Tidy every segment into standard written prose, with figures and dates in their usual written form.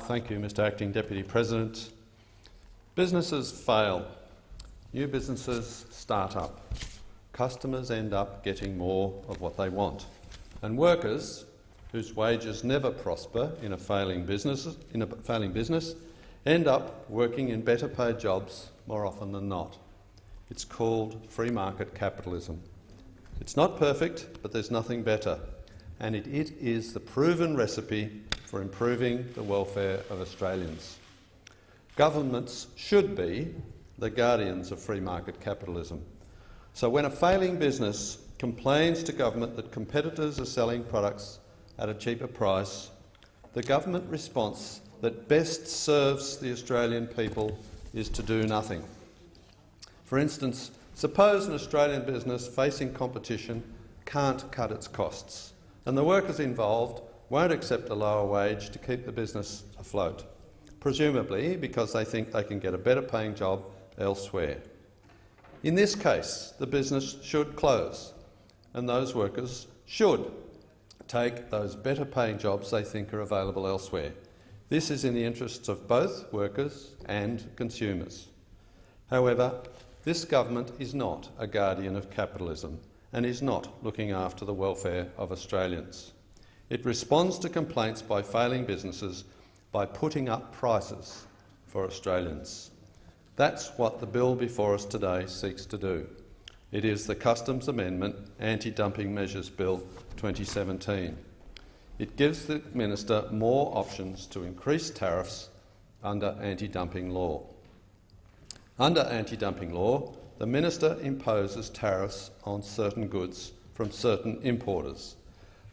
Thank you, Mr Acting Deputy President. Businesses fail. New businesses start up. Customers end up getting more of what they want. And workers, whose wages never prosper in a failing business, end up working in better paid jobs more often than not. It's called free market capitalism. It's not perfect, but there's nothing better. And it is the proven recipe for improving the welfare of Australians. Governments should be the guardians of free market capitalism. So when a failing business complains to government that competitors are selling products at a cheaper price, the government response that best serves the Australian people is to do nothing. For instance, suppose an Australian business facing competition can't cut its costs, and the workers involved won't accept a lower wage to keep the business afloat, presumably because they think they can get a better paying job elsewhere. In this case, the business should close, and those workers should take those better paying jobs they think are available elsewhere. This is in the interests of both workers and consumers. However, this government is not a guardian of capitalism and is not looking after the welfare of Australians. It responds to complaints by failing businesses by putting up prices for Australians. That's what the bill before us today seeks to do. It is the Customs Amendment Anti-Dumping Measures Bill 2017. It gives the Minister more options to increase tariffs under anti-dumping law. Under anti-dumping law, the Minister imposes tariffs on certain goods from certain importers.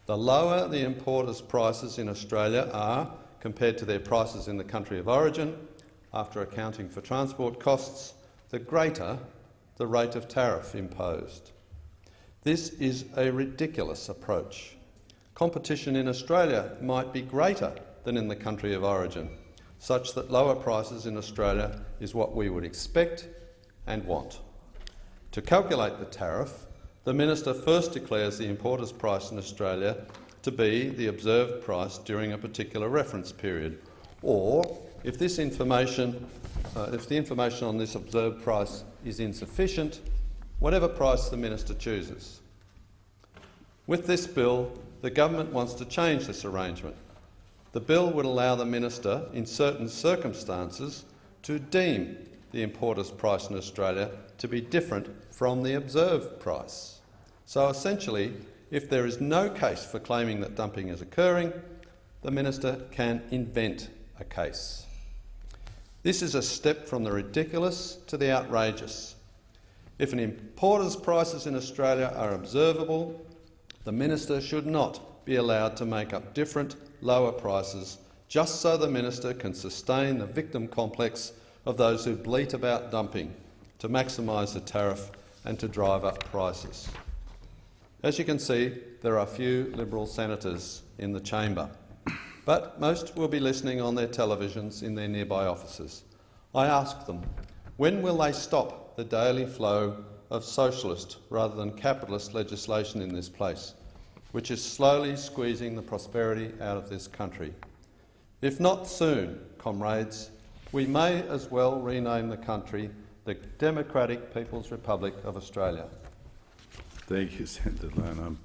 The lower the importers' prices in Australia are compared to their prices in the country of origin, after accounting for transport costs, the greater the rate of tariff imposed. This is a ridiculous approach. Competition in Australia might be greater than in the country of origin, such that lower prices in Australia is what we would expect and want. To calculate the tariff, the Minister first declares the importer's price in Australia to be the observed price during a particular reference period, or if the information on this observed price is insufficient, whatever price the Minister chooses. With this bill, the government wants to change this arrangement. The bill would allow the Minister, in certain circumstances, to deem the importer's price in Australia to be different from the observed price. So essentially, if there is no case for claiming that dumping is occurring, the Minister can invent a case. This is a step from the ridiculous to the outrageous. If an importer's prices in Australia are observable, the Minister should not be allowed to make up different, lower prices just so the Minister can sustain the victim complex of those who bleat about dumping to maximise the tariff and to drive up prices. As you can see, there are few Liberal senators in the chamber, but most will be listening on their televisions in their nearby offices. I ask them, when will they stop the daily flow of socialist rather than capitalist legislation in this place, which is slowly squeezing the prosperity out of this country? If not soon, comrades, we may as well rename the country the Democratic People's Republic of Australia. Thank you, Senator Lane.